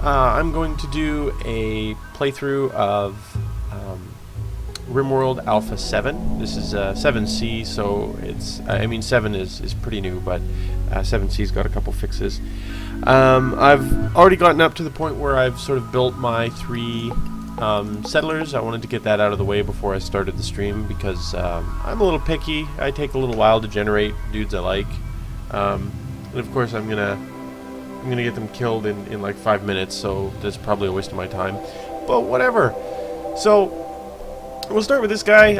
I'm going to do a playthrough of RimWorld Alpha 7. This is 7C, so it's, I mean 7 is pretty new, but 7C's got a couple fixes. I've already gotten up to the point where I've sort of built my 3 settlers. I wanted to get that out of the way before I started the stream because I'm a little picky. I take a little while to generate dudes I like. And of course I'm gonna get them killed in like 5 minutes, so that's probably a waste of my time. But whatever. So we'll start with this guy,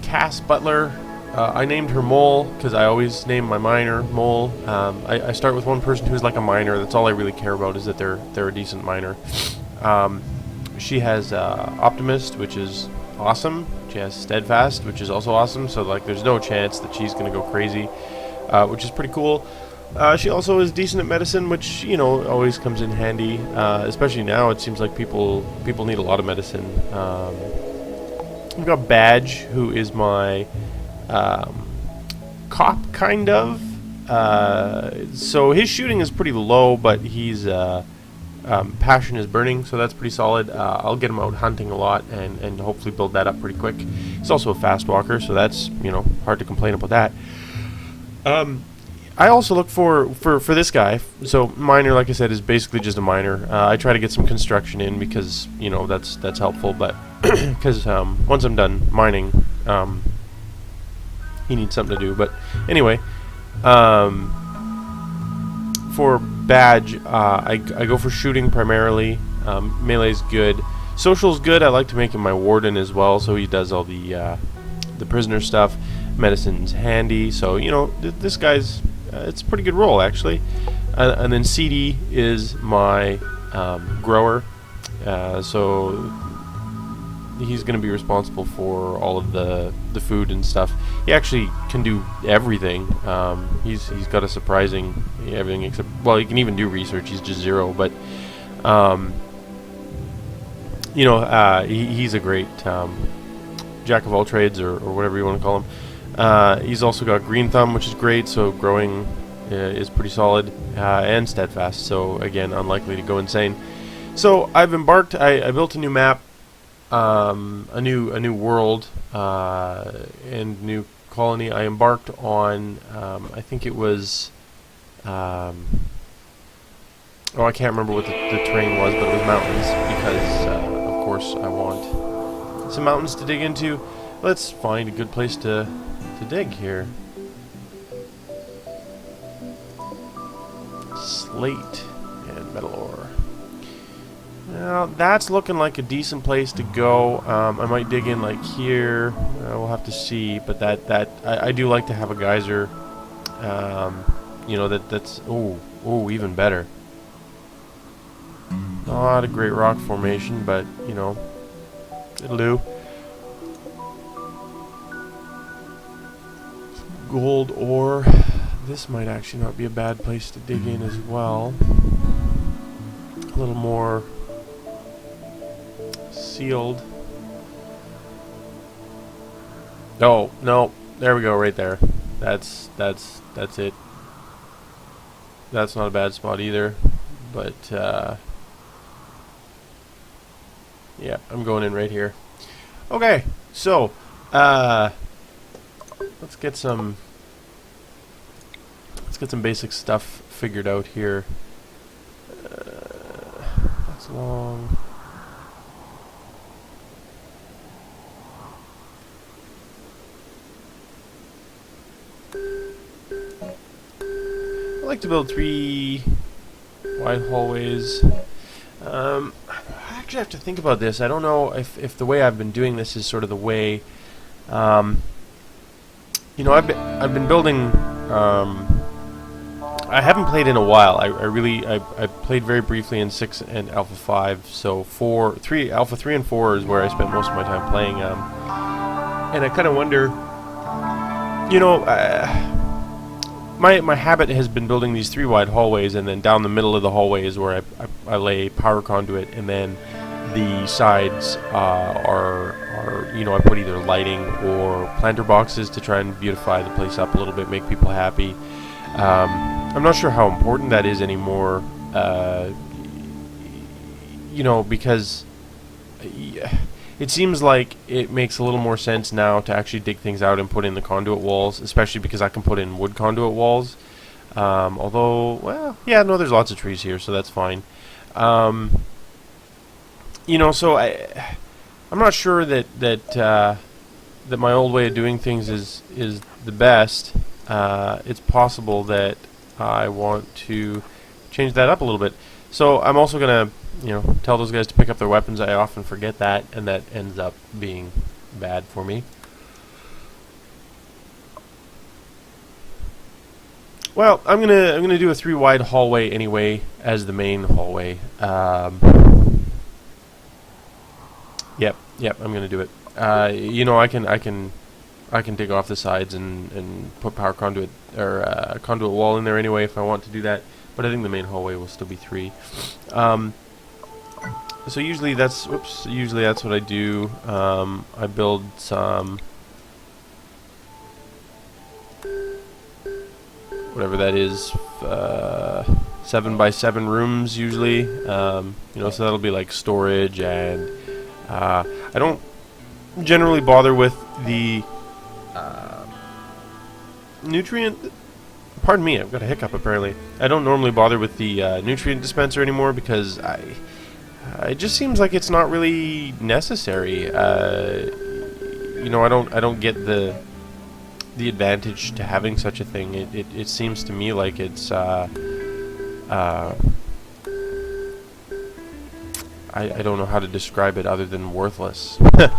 Cass Butler. I named her Mole because I always name my miner Mole. I start with one person who's like a miner. That's all I really care about, is that they're a decent miner. She has Optimist, which is awesome. She has Steadfast, which is also awesome. So like, there's no chance that she's gonna go crazy, which is pretty cool. She also is decent at medicine, which, you know, always comes in handy. Especially now, it seems like people need a lot of medicine. We've got Badge, who is my cop, kind of. So his shooting is pretty low, but he's passion is burning, so that's pretty solid. I'll get him out hunting a lot and hopefully build that up pretty quick. He's also a fast walker, so that's, you know, hard to complain about that. I also look for this guy. So miner, like I said, is basically just a miner. I try to get some construction in because, you know, that's helpful. But because once I'm done mining, he needs something to do. But anyway, for Badge, I go for shooting primarily. Melee's good. Social's good. I like to make him my warden as well, so he does all the prisoner stuff. Medicine's handy, so you know this guy's. It's a pretty good role, actually. And then CD is my grower, so he's going to be responsible for all of the food and stuff. He actually can do everything. He's got a surprising everything except, well, he can even do research. He's just 0, but you know, he's a great jack of all trades, or whatever you want to call him. He's also got Green Thumb, which is great, so growing is pretty solid, and Steadfast, so again, unlikely to go insane. So I've embarked. I built a new map, a new world, and new colony. I embarked on, I think it was, oh, I can't remember what the terrain was, but it was mountains, because of course I want some mountains to dig into. Let's find a good place to dig here. Slate and metal ore. Now that's looking like a decent place to go. I might dig in like here. We'll have to see. But I do like to have a geyser. You know, that's even better. Not a great rock formation, but you know, it'll do. Gold ore. This might actually not be a bad place to dig in as well. A little more sealed. Oh, no. There we go, right there. That's it. That's not a bad spot either. But yeah, I'm going in right here. Okay, so let's get some basic stuff figured out here. That's long. I like to build 3 wide hallways. I actually have to think about this. I don't know if the way I've been doing this is sort of the way. You know, I've been building. I haven't played in a while. I played very briefly in 6 and Alpha 5. So Alpha 3 and 4 is where I spent most of my time playing. And I kind of wonder, you know, my habit has been building these 3 wide hallways, and then down the middle of the hallway is where I lay power conduit, and then the sides are you know, I put either lighting or planter boxes to try and beautify the place up a little bit, make people happy. I'm not sure how important that is anymore. you know, because it seems like it makes a little more sense now to actually dig things out and put in the conduit walls, especially because I can put in wood conduit walls. Although, well, yeah, no, there's lots of trees here, so that's fine. You know, so I'm not sure that my old way of doing things is the best. It's possible that I want to change that up a little bit. So I'm also gonna, you know, tell those guys to pick up their weapons. I often forget that, and that ends up being bad for me. Well, I'm gonna do a 3 wide hallway anyway as the main hallway. Yep, I'm gonna do it. You know, I can dig off the sides and put power conduit or a conduit wall in there anyway if I want to do that. But I think the main hallway will still be 3. So usually that's what I do. I build some, whatever that is, 7 by 7 rooms usually. You know, so that'll be like storage, and I don't generally bother with the nutrient. Pardon me, I've got a hiccup apparently. I don't normally bother with the nutrient dispenser anymore because it just seems like it's not really necessary. You know, I don't get the advantage to having such a thing. It seems to me like it's I don't know how to describe it other than worthless. You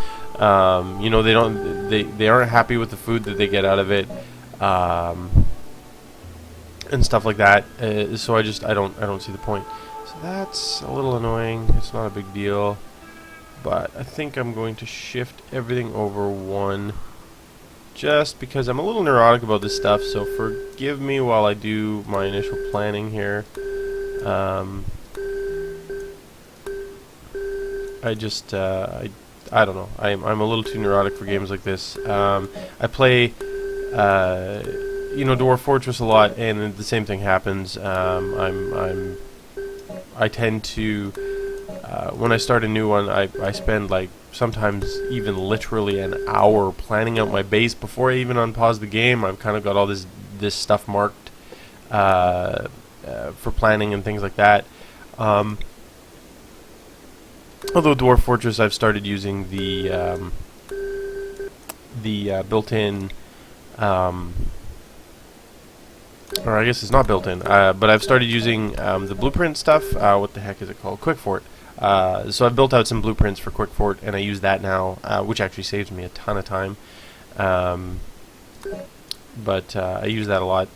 know, they aren't happy with the food that they get out of it. And stuff like that, so I don't see the point. So that's a little annoying. It's not a big deal, but I think I'm going to shift everything over 1, just because I'm a little neurotic about this stuff. So forgive me while I do my initial planning here. I just I don't know. I'm a little too neurotic for games like this. I play you know, Dwarf Fortress a lot, and the same thing happens. I tend to when I start a new one, I spend like sometimes even literally an hour planning out my base before I even unpause the game. I've kind of got all this stuff marked for planning and things like that. Although Dwarf Fortress, I've started using the built-in. Or I guess it's not built in, but I've started using the blueprint stuff. What the heck is it called? QuickFort. So I've built out some blueprints for QuickFort, and I use that now, which actually saves me a ton of time. But I use that a lot,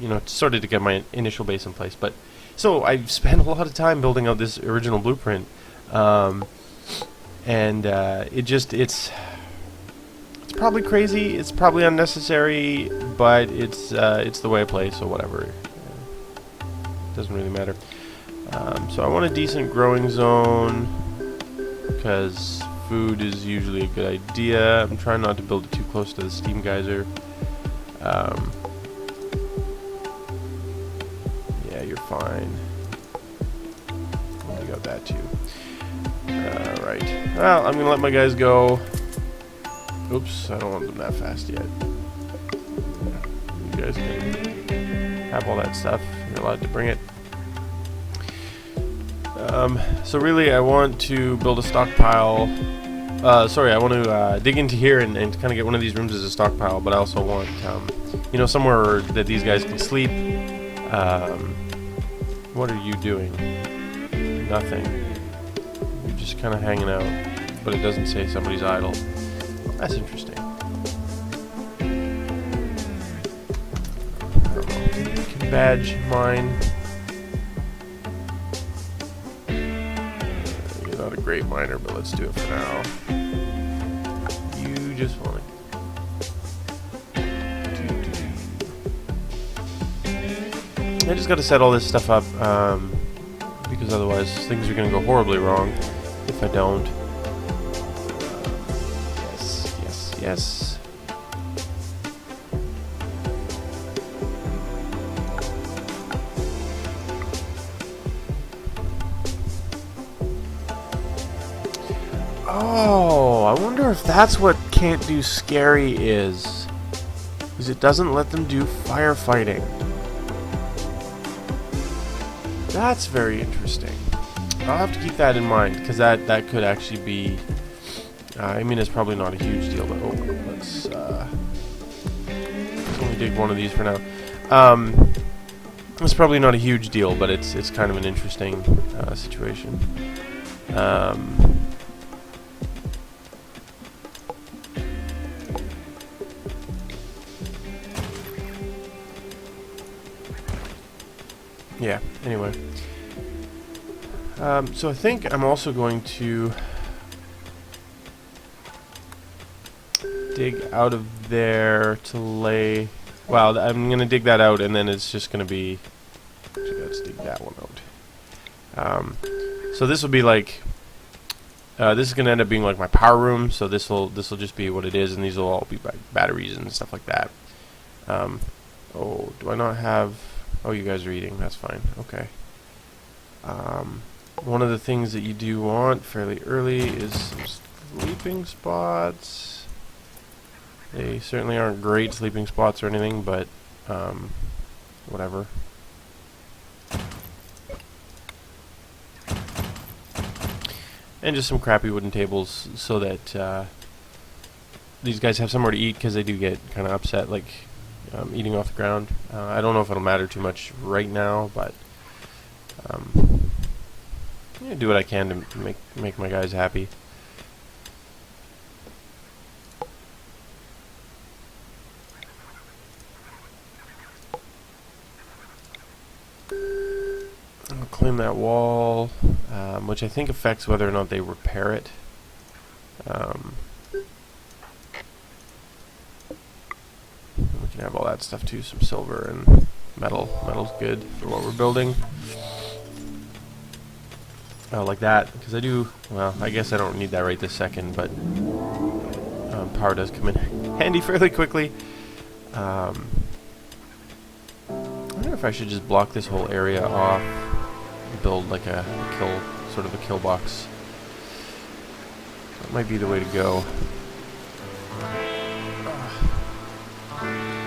you know, sort of to get my initial base in place. But so I've spent a lot of time building out this original blueprint, and it's probably crazy, it's probably unnecessary, but it's the way I play, so whatever. It doesn't really matter. So I want a decent growing zone, because food is usually a good idea. I'm trying not to build it too close to the steam geyser. Yeah, you're fine. We got that too. Alright. Well, I'm gonna let my guys go. Oops, I don't want them that fast yet. You guys can have all that stuff. You're allowed to bring it. So really, I want to build a stockpile. Sorry, I want to dig into here and kind of get one of these rooms as a stockpile, but I also want, you know, somewhere that these guys can sleep. What are you doing? Nothing. You're just kind of hanging out, but it doesn't say somebody's idle. That's interesting. I don't know. Can badge mine. You're not a great miner, but let's do it for now. You just want to. I just got to set all this stuff up, because otherwise things are going to go horribly wrong if I don't. Yes. Oh, I wonder if that's what can't do scary is. Because it doesn't let them do firefighting. That's very interesting. I'll have to keep that in mind, because that could actually be... I mean, it's probably not a huge deal, but... Oh, let's only dig one of these for now. It's probably not a huge deal, but it's kind of an interesting situation. Yeah, anyway. So I think I'm also going to dig out of there to lay... Well, I'm going to dig that out, and then it's just going to be... Actually, let's dig that one out. So this will be like... this is going to end up being like my power room, so this will just be what it is, and these will all be batteries and stuff like that. Oh, do I not have... Oh, you guys are eating. That's fine. Okay. One of the things that you do want fairly early is some sleeping spots. They certainly aren't great sleeping spots or anything, but whatever. And just some crappy wooden tables so that these guys have somewhere to eat, because they do get kind of upset, like eating off the ground. I don't know if it'll matter too much right now, but yeah, do what I can to make my guys happy. I'll claim that wall, which I think affects whether or not they repair it. We can have all that stuff too, some silver and metal. Metal's good for what we're building. Like that, because I do, well, I guess I don't need that right this second, but power does come in handy fairly quickly. I wonder if I should just block this whole area off and build like a sort of a kill box. That might be the way to go.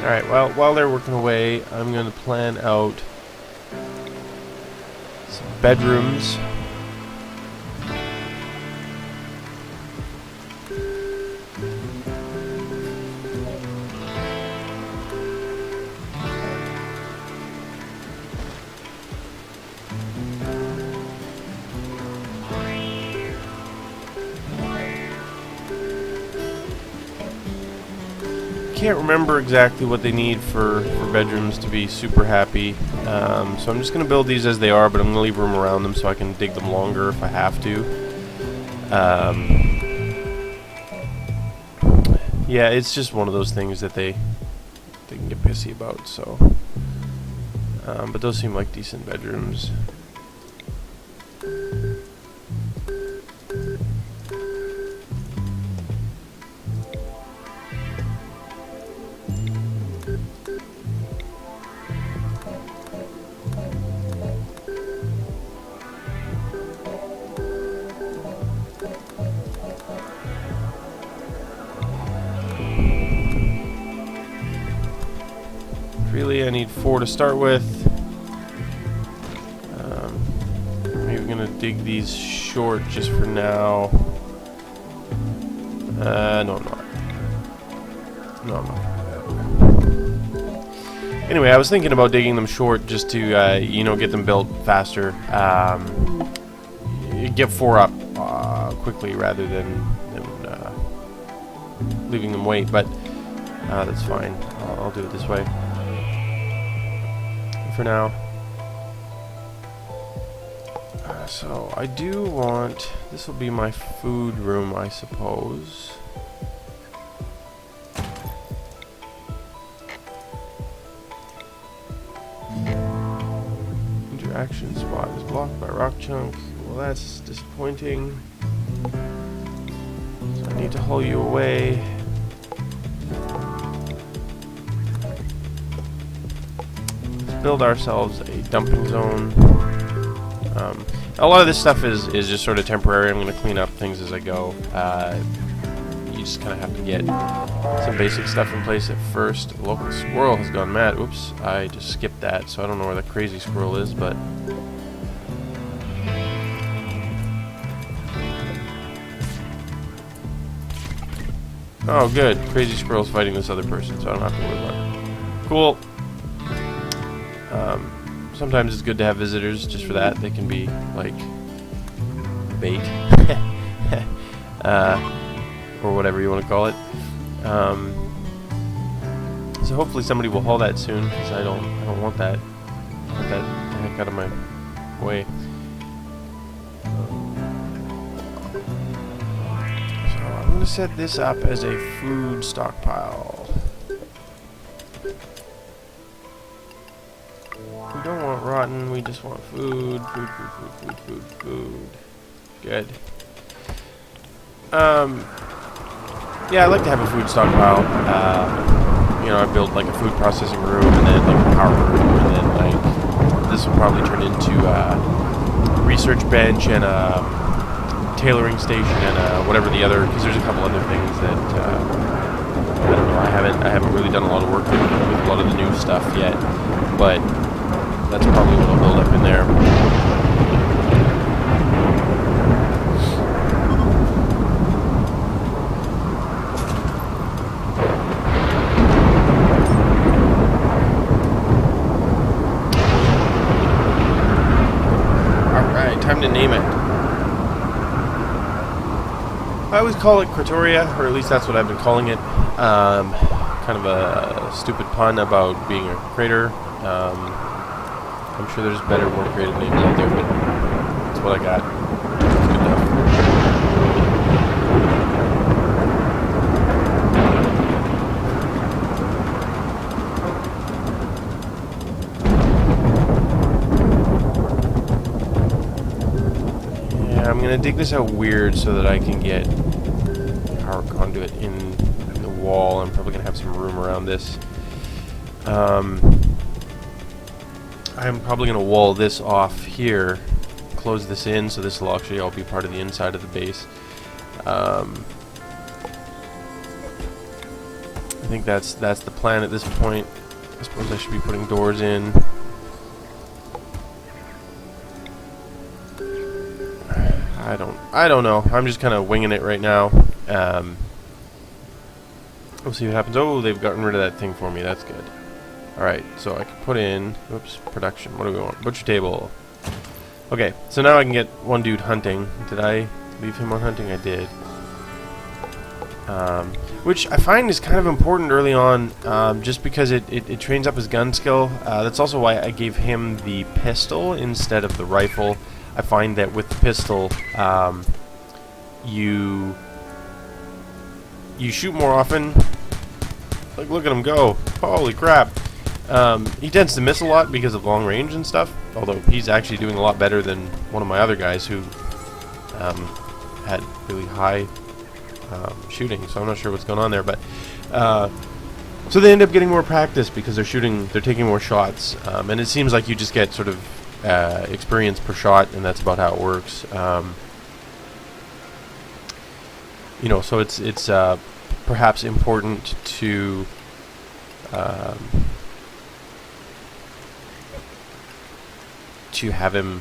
Alright, well, while they're working away, I'm going to plan out some bedrooms. Can't remember exactly what they need for bedrooms to be super happy, so I'm just going to build these as they are, but I'm going to leave room around them so I can dig them longer if I have to. Yeah, it's just one of those things that they can get pissy about, so but those seem like decent bedrooms. Really, I need 4 to start with. Maybe we're gonna dig these short just for now. No, I'm not. No, I'm not. Anyway, I was thinking about digging them short just to, you know, get them built faster. Get 4 up quickly rather than leaving them wait, but that's fine. I'll do it this way for now. So I do want, this will be my food room, I suppose. Interaction spot is blocked by rock chunk. Well, that's disappointing. So I need to haul you away. Let's build ourselves a dumping zone. A lot of this stuff is just sort of temporary. I'm going to clean up things as I go. You just kind of have to get some basic stuff in place at first. A local squirrel has gone mad. Oops, I just skipped that, so I don't know where the crazy squirrel is, but... Oh, good. Crazy squirrel's fighting this other person, so I don't have to worry about it. Cool. Sometimes it's good to have visitors just for that. They can be, like, bait. Or whatever you want to call it. So hopefully somebody will haul that soon, because I don't want that. I want that heck out of my way. So I'm going to set this up as a food stockpile. We don't want rotten, we just want food. Food. Good. Yeah, I like to have a food stockpile. You know, I built like a food processing room and then like a power room, and then like this will probably turn into a research bench and a tailoring station and whatever the other, because there's a couple other things that I don't know. I haven't really done a lot of work with a lot of the new stuff yet, but that's probably what I'll build up in there. Time to name it. I always call it Cratoria, or at least that's what I've been calling it. Kind of a stupid pun about being a crater. I'm sure there's better, more creative names out there, but that's what I got. It's good enough. I'm gonna dig this out weird so that I can get power conduit in the wall. I'm probably gonna have some room around this. I'm probably gonna wall this off here, close this in, so this will actually all be part of the inside of the base. I think that's the plan at this point. I suppose I should be putting doors in. I don't know. I'm just kind of winging it right now. We'll see what happens. Oh, they've gotten rid of that thing for me. That's good. Alright, so I can put in... Oops, production. What do we want? Butcher table. Okay, so now I can get one dude hunting. Did I leave him on hunting? I did. Which I find is kind of important early on, just because it trains up his gun skill. That's also why I gave him the pistol instead of the rifle. I find that with the pistol, you shoot more often. Like, look at him go. Holy crap. He tends to miss a lot because of long range and stuff, although he's actually doing a lot better than one of my other guys who had really high shooting, so I'm not sure what's going on there, but so they end up getting more practice because they're taking more shots, and it seems like you just get sort of experience per shot, and that's about how it works. You know, so it's perhaps important to have him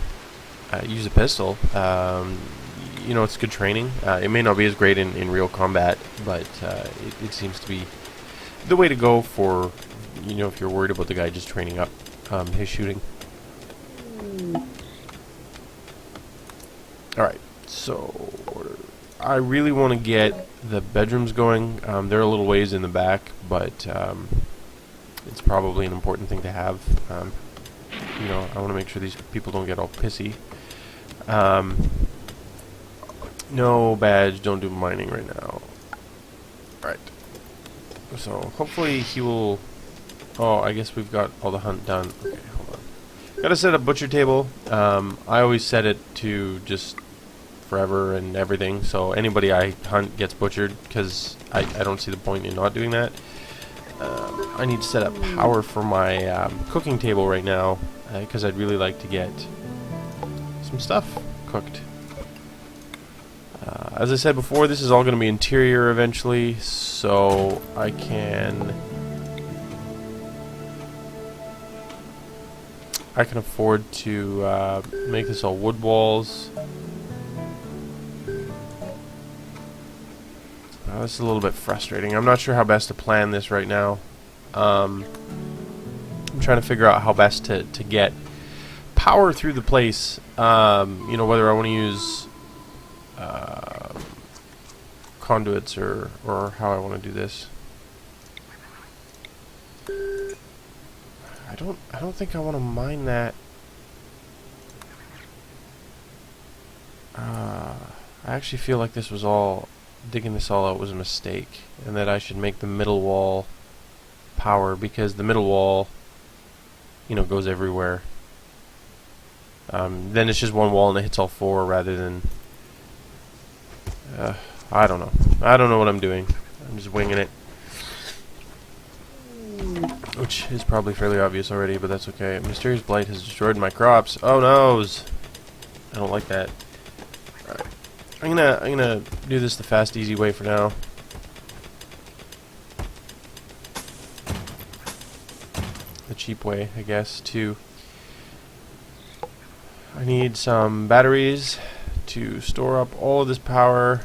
use a pistol. You know, it's good training. It may not be as great in real combat, but it seems to be the way to go for, you know, if you're worried about the guy just training up his shooting. Alright, so I really want to get the bedrooms going. They're a little ways in the back, but it's probably an important thing to have. You know, I want to make sure these people don't get all pissy. No badge, don't do mining right now. Right. So hopefully he will... Oh, I guess we've got all the hunt done. Okay, hold on. Gotta set up butcher table. I always set it to just forever and everything, so anybody I hunt gets butchered, because I don't see the point in not doing that. I need to set up power for my cooking table right now, because I'd really like to get some stuff cooked. As I said before, this is all going to be interior eventually, so I can afford to make this all wood walls. This is a little bit frustrating. I'm not sure how best to plan this right now. I'm trying to figure out how best to get power through the place. You know, whether I want to use conduits or how I want to do this. I don't think I want to mine that. I actually feel like this was all digging this all out was a mistake, and that I should make the middle wall power, because the middle wall, you know, goes everywhere. Then it's just one wall and it hits all four rather than I don't know. I don't know what I'm doing. I'm just winging it. Which is probably fairly obvious already, but that's okay. Mysterious blight has destroyed my crops. Oh noes! I don't like that. Alright. I'm gonna do this the fast, easy way for now. The cheap way, I guess, too. I need some batteries to store up all of this power.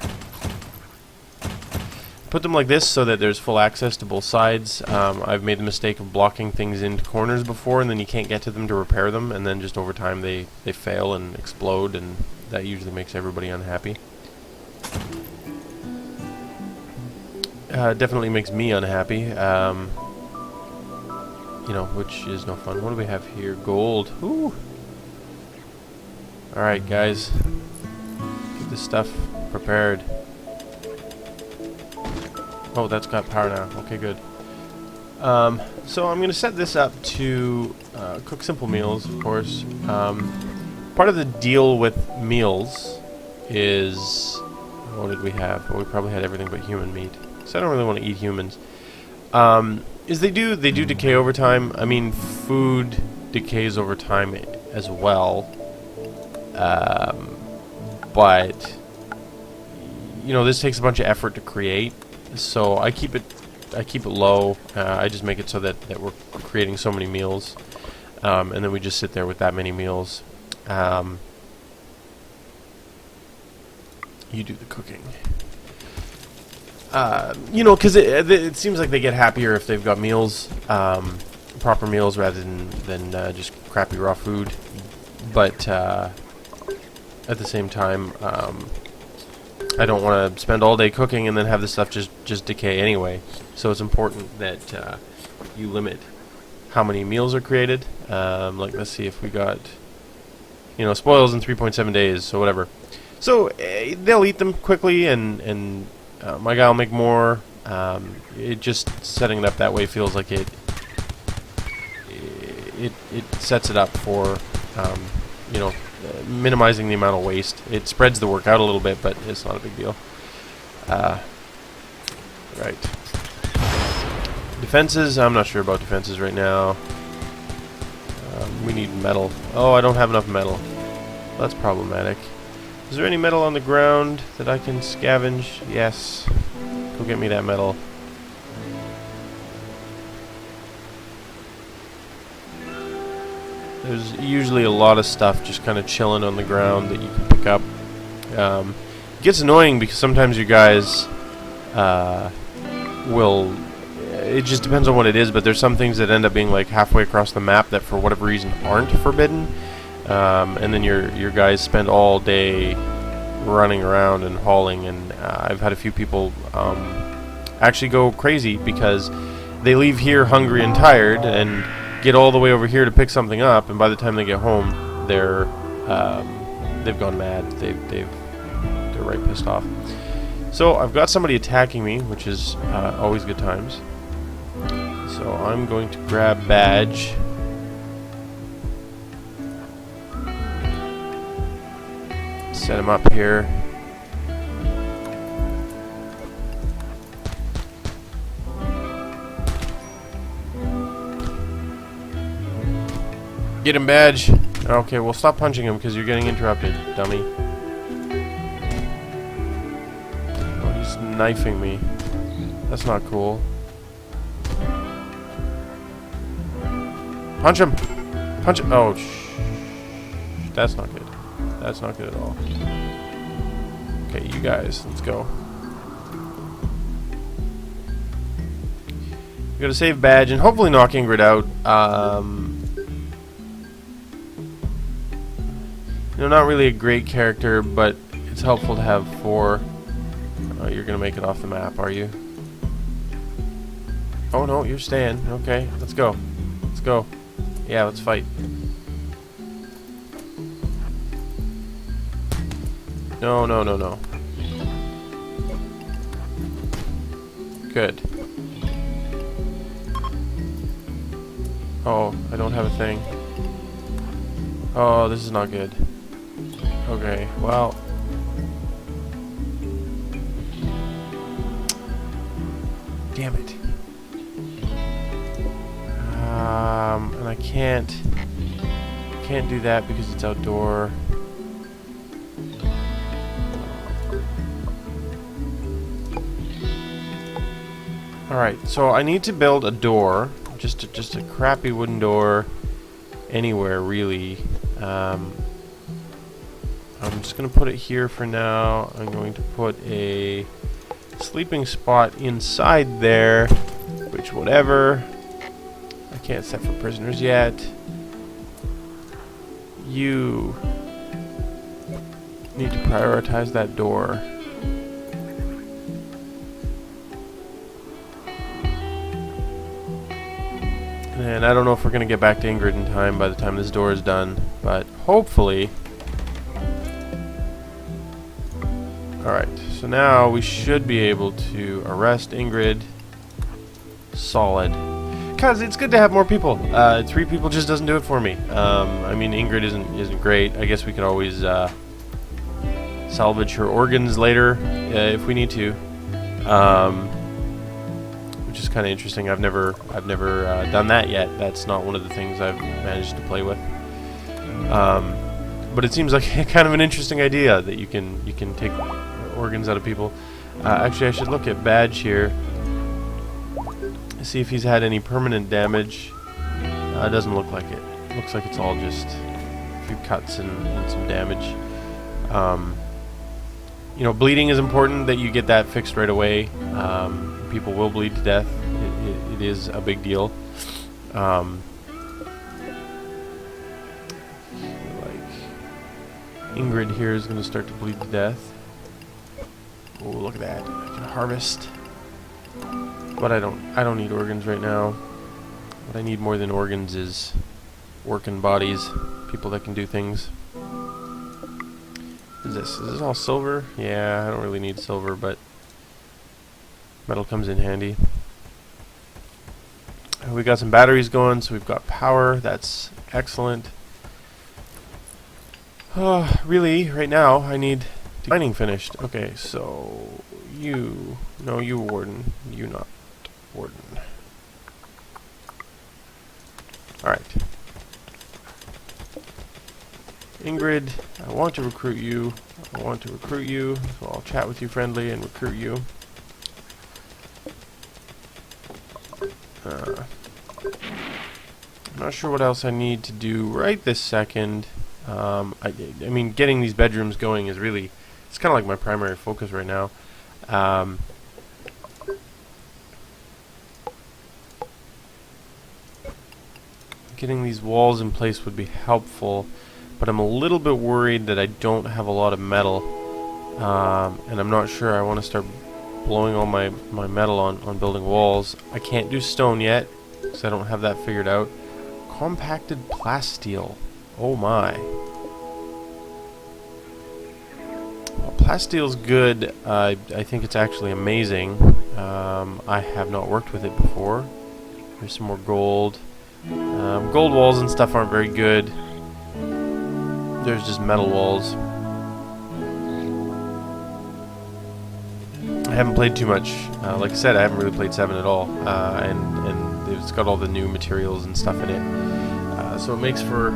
Put them like this so that there's full access to both sides. I've made the mistake of blocking things into corners before, and then you can't get to them to repair them, and then just over time they fail and explode, and that usually makes everybody unhappy. Definitely makes me unhappy, you know, which is no fun. What do we have here? Gold. Ooh. Alright, guys. Get this stuff prepared. Oh, that's got power now. Okay, good. So I'm going to set this up to cook simple meals, of course. Part of the deal with meals is... What did we have? Well, we probably had everything but human meat. So I don't really want to eat humans. Is they do decay over time. I mean, food decays over time as well. But you know, this takes a bunch of effort to create. So I keep it low. I just make it so that we're creating so many meals, and then we just sit there with that many meals. You do the cooking. You know, because it seems like they get happier if they've got meals, proper meals, rather than just crappy raw food. But at the same time, I don't want to spend all day cooking and then have the stuff just decay anyway. So it's important that you limit how many meals are created. Like, let's see if we got, you know, spoils in 3.7 days, so whatever. So they'll eat them quickly, and my guy will make more. It just setting it up that way feels like it sets it up for you know, minimizing the amount of waste. It spreads the work out a little bit, but it's not a big deal. Right. Defenses, I'm not sure about defenses right now. We need metal. Oh, I don't have enough metal. That's problematic. Is there any metal on the ground that I can scavenge? Yes. Go get me that metal. There's usually a lot of stuff just kind of chilling on the ground that you can pick up. It gets annoying because sometimes you guys will... It just depends on what it is, but there's some things that end up being like halfway across the map that for whatever reason aren't forbidden. And then your guys spend all day running around and hauling, and I've had a few people actually go crazy because they leave here hungry and tired and get all the way over here to pick something up, and by the time they get home, they've gone mad. They're right pissed off. So I've got somebody attacking me, which is always good times. So I'm going to grab badge. Set him up here. Get him, badge. Okay, well stop punching him because you're getting interrupted, dummy. Oh, he's knifing me. That's not cool. Punch him! Punch him! Oh, that's not good. That's not good at all. Okay, you guys, let's go. We gotta save Badge and hopefully knock Ingrid out. You know, not really a great character, but it's helpful to have 4. Oh, you're gonna make it off the map, are you? Oh no, you're staying. Okay, let's go. Let's go. Yeah, let's fight. No, no, no, no. Good. Oh, I don't have a thing. Oh, this is not good. Okay, well. Damn it. And I can't do that because it's outdoor. Alright, so I need to build a door. Just a crappy wooden door anywhere, really. I'm just going to put it here for now. I'm going to put a sleeping spot inside there, which whatever. I can't set for prisoners yet. You need to prioritize that door. And I don't know if we're going to get back to Ingrid in time by the time this door is done, but hopefully. Alright, so now we should be able to arrest Ingrid. Solid. Because it's good to have more people. 3 people just doesn't do it for me. I mean, Ingrid isn't great. I guess we could always salvage her organs later if we need to. Which is kind of interesting. I've never done that yet. That's not one of the things I've managed to play with. But it seems like kind of an interesting idea that you can take organs out of people. Actually, I should look at Badge here. See if he's had any permanent damage. It doesn't look like it. Looks like it's all just a few cuts and some damage. You know, bleeding is important that you get that fixed right away. People will bleed to death. It is a big deal. Like Ingrid here is going to start to bleed to death. Oh, look at that! I can harvest. But I don't need organs right now. What I need more than organs is working bodies, people that can do things. Is this all silver? Yeah, I don't really need silver, but metal comes in handy. We got some batteries going, so we've got power. That's excellent. Really, right now I need mining finished. Okay, so you warden, you not. Warden. Alright. Ingrid, I want to recruit you. So I'll chat with you friendly and recruit you. I'm not sure what else I need to do right this second. I mean, getting these bedrooms going is really, it's kind of like my primary focus right now. Getting these walls in place would be helpful, but I'm a little bit worried that I don't have a lot of metal, and I'm not sure I want to start blowing all my metal on building walls. I can't do stone yet, because I don't have that figured out. Compacted plasteel. Oh my. Well, plasteel's good. I think it's actually amazing. I have not worked with it before. Here's some more gold. Gold walls and stuff aren't very good. There's just metal walls. I haven't played too much. Like I said, I haven't really played 7 at all. And it's got all the new materials and stuff in it. So it makes for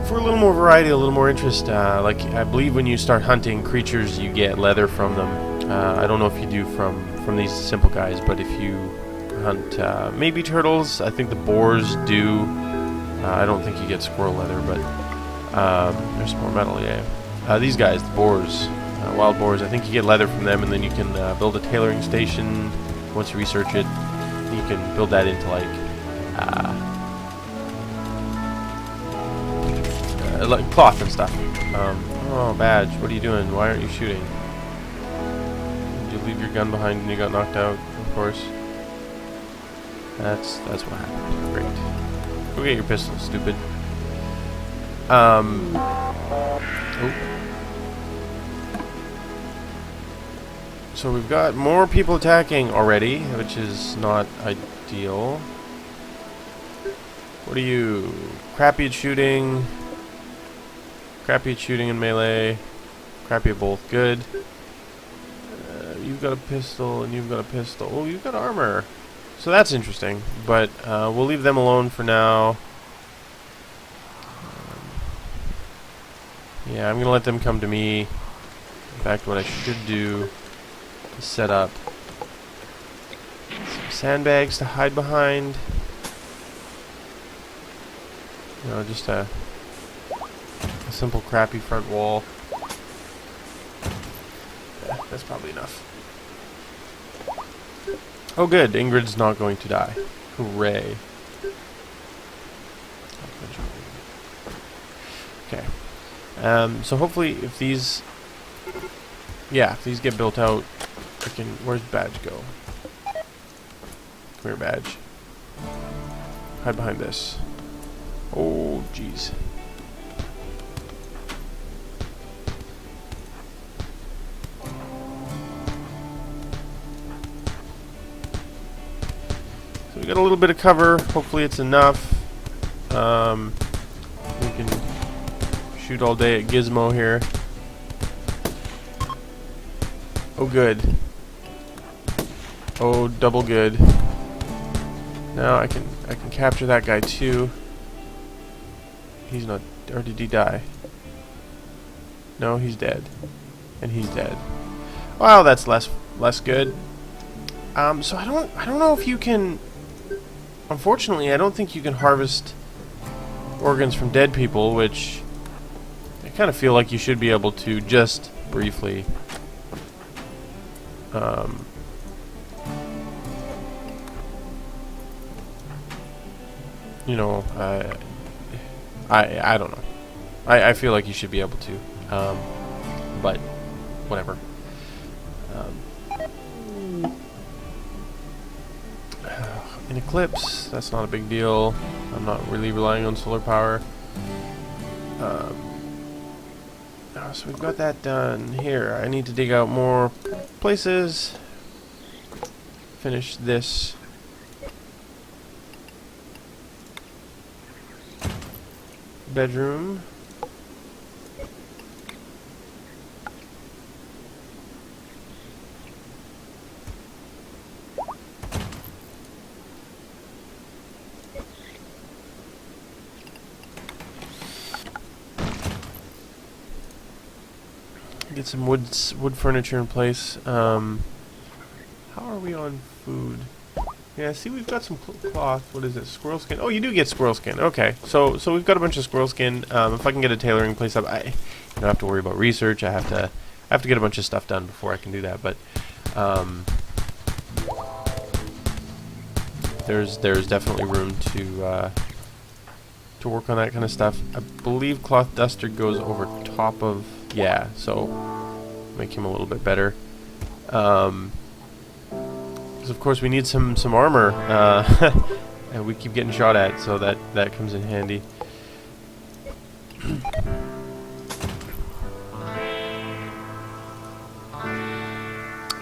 for a little more variety, a little more interest. Like I believe when you start hunting creatures, you get leather from them. I don't know if you do from these simple guys, but if you hunt maybe turtles, I think the boars do. I don't think you get squirrel leather, but there's some more metal. Yeah, these guys, the boars, wild boars. I think you get leather from them, and then you can build a tailoring station. Once you research it, you can build that into like cloth and stuff. Oh, Badge, what are you doing? Why aren't you shooting? Did you leave your gun behind and you got knocked out? Of course. That's what happened. Great. Go get your pistol, stupid. Oh. So we've got more people attacking already, which is not ideal. What are you? Crappy at shooting. Crappy at shooting in melee. Crappy at both. Good. You've got a pistol and you've got a pistol. Oh, you've got armor. So that's interesting. But we'll leave them alone for now. Yeah, I'm going to let them come to me. In fact, what I should do is set up some sandbags to hide behind. You know, just a simple crappy front wall. Yeah, that's probably enough. Oh good, Ingrid's not going to die. Hooray. Okay. So hopefully if these get built out, I can... Where's Badge go? Come here, Badge. Hide behind this. Oh, jeez. So we got a little bit of cover. Hopefully it's enough. We can shoot all day at Gizmo here. Oh, good. Oh, double good. Now I can capture that guy too. He's not... Or did he die? No, he's dead. And he's dead. Well, that's less good. So I don't know if you can... Unfortunately, I don't think you can harvest organs from dead people, which I kind of feel like you should be able to just briefly. You know, I don't know. I feel like you should be able to, but whatever. An eclipse, that's not a big deal. I'm not really relying on solar power. So we've got that done. Here, I need to dig out more places. Finish this. Bedroom. Get some wood furniture in place. How are we on food? Yeah, see, we've got some cloth. What is it? Squirrel skin? Oh, you do get squirrel skin. Okay, so we've got a bunch of squirrel skin. If I can get a tailoring place up, I don't have to worry about research. I have to get a bunch of stuff done before I can do that. But there's definitely room to work on that kind of stuff. I believe cloth duster goes over top of, yeah, so make him a little bit better. Because of course we need some armor, and we keep getting shot at, so that comes in handy.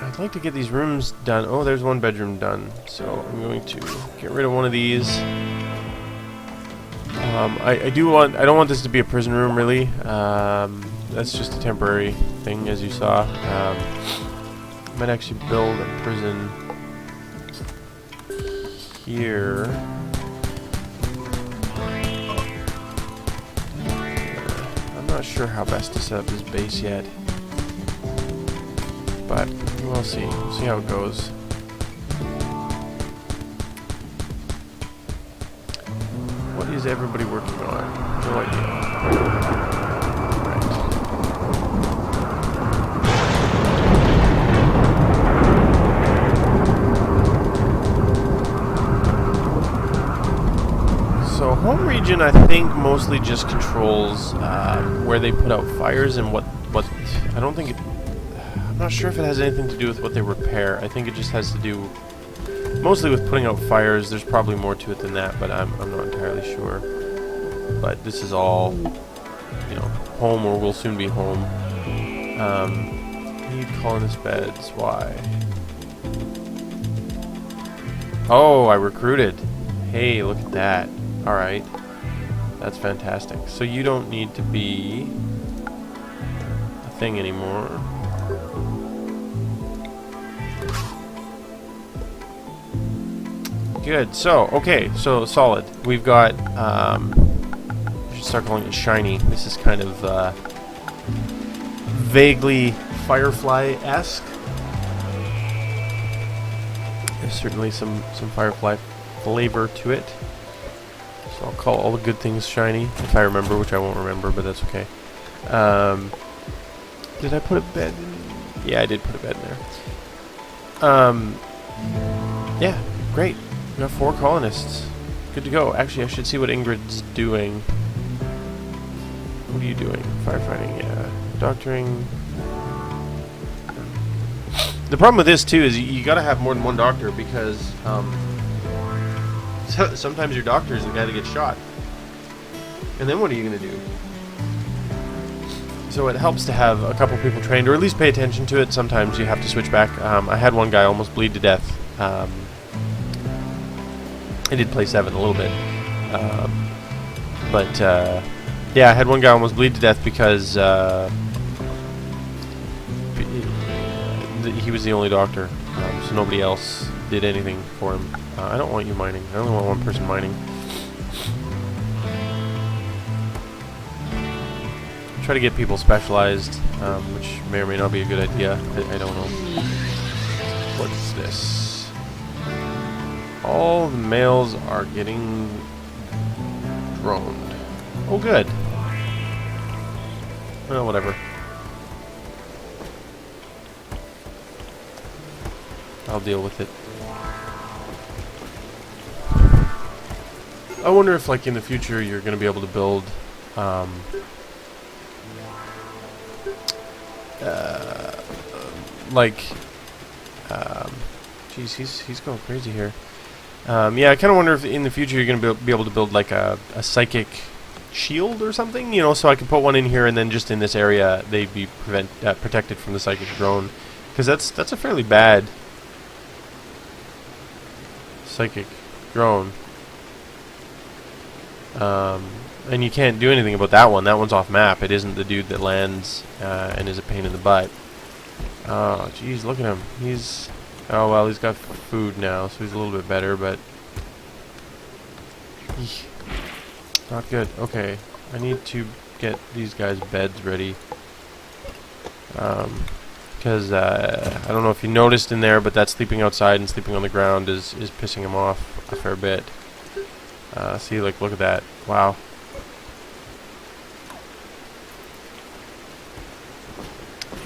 I'd like to get these rooms done. Oh, there's one bedroom done, so I'm going to get rid of one of these. I don't want this to be a prison room, really. That's just a temporary thing, as you saw. I might actually build a prison here. not sure how best to set up this base yet. But we'll see. We'll see how it goes. What is everybody working on? No idea. So home region, I think, mostly just controls where they put out fires and what. I don't think it. I'm not sure if it has anything to do with what they repair. I think it just has to do mostly with putting out fires. There's probably more to it than that, but I'm not entirely sure. But this is all, you know, home or will soon be home. Need colonist beds. Why? Oh, I recruited. Hey, look at that. Alright. That's fantastic. So you don't need to be a thing anymore. Good. So, okay. So, solid. We've got, I should start calling it shiny. This is kind of, vaguely Firefly-esque. There's certainly some Firefly flavor to it. So I'll call all the good things shiny, if I remember, which I won't remember, but that's okay. Did I put a bed in? Yeah, I did put a bed in there. Yeah, great. We got 4 colonists. Good to go. Actually, I should see what Ingrid's doing. What are you doing? Firefighting, yeah. Doctoring. The problem with this, too, is you gotta have more than one doctor, because, sometimes your doctor is the guy that gets shot. And then what are you going to do? So it helps to have a couple people trained, or at least pay attention to it. Sometimes you have to switch back. I had one guy almost bleed to death. I did play 7 a little bit. Yeah, I had one guy almost bleed to death because he was the only doctor. So nobody else did anything for him. I don't want you mining. I only want one person mining. Try to get people specialized, which may or may not be a good idea. I don't know. What's this? All the males are getting droned. Oh, good. Well, whatever. I'll deal with it. I wonder if, like, in the future you're going to be able to build, geez, he's going crazy here. Yeah, I kind of wonder if in the future you're going to be able to build, like, a psychic shield or something, you know, so I can put one in here and then just in this area they'd be protected from the psychic drone. Because that's a fairly bad psychic drone. And you can't do anything about that one. That one's off map. It isn't the dude that lands and is a pain in the butt. Oh, jeez, look at him. He's... Oh, well, he's got food now, so he's a little bit better, but... Eesh. Not good. Okay, I need to get these guys' beds ready. Because, I don't know if you noticed in there, but that sleeping outside and sleeping on the ground is pissing him off a fair bit. See, like, look at that. Wow.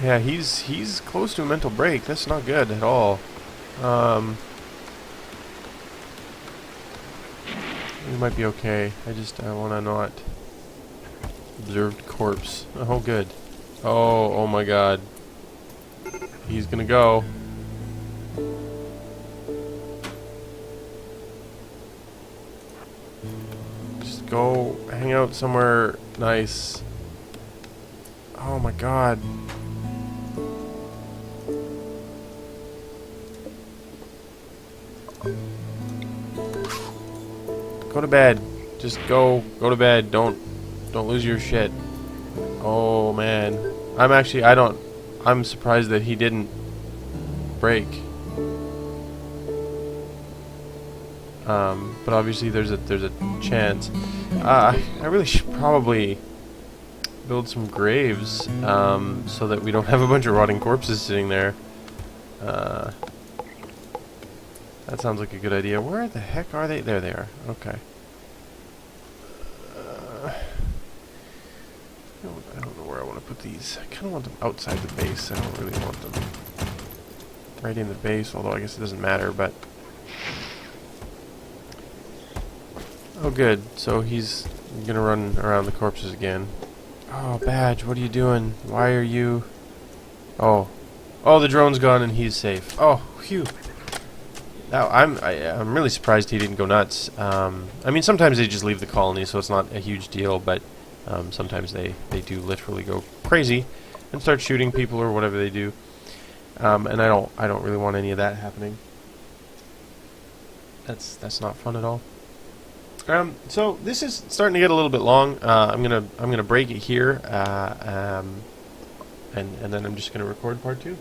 Yeah, he's close to a mental break. That's not good at all. He might be okay. I want to not. Observed corpse. Oh, good. Oh my god. He's gonna go. Just go hang out somewhere nice. Oh my god. Go to bed. Just go to bed. Don't lose your shit. Oh man. I'm surprised that he didn't break. But obviously there's a chance. I really should probably build some graves so that we don't have a bunch of rotting corpses sitting there. That sounds like a good idea. Where the heck are they? There they are. Okay. I don't know where I want to put these. I kind of want them outside the base. I don't really want them right in the base, although I guess it doesn't matter, but... Oh, good. So he's gonna run around the corpses again. Oh, Badge, what are you doing? Why are you... Oh. Oh, the drone's gone and he's safe. Oh, phew. Now, I'm really surprised he didn't go nuts. I mean, sometimes they just leave the colony, so it's not a huge deal, but sometimes they do literally go crazy and start shooting people or whatever they do. And I don't really want any of that happening. That's not fun at all. So this is starting to get a little bit long. I'm gonna break it here, and then I'm just gonna record part 2.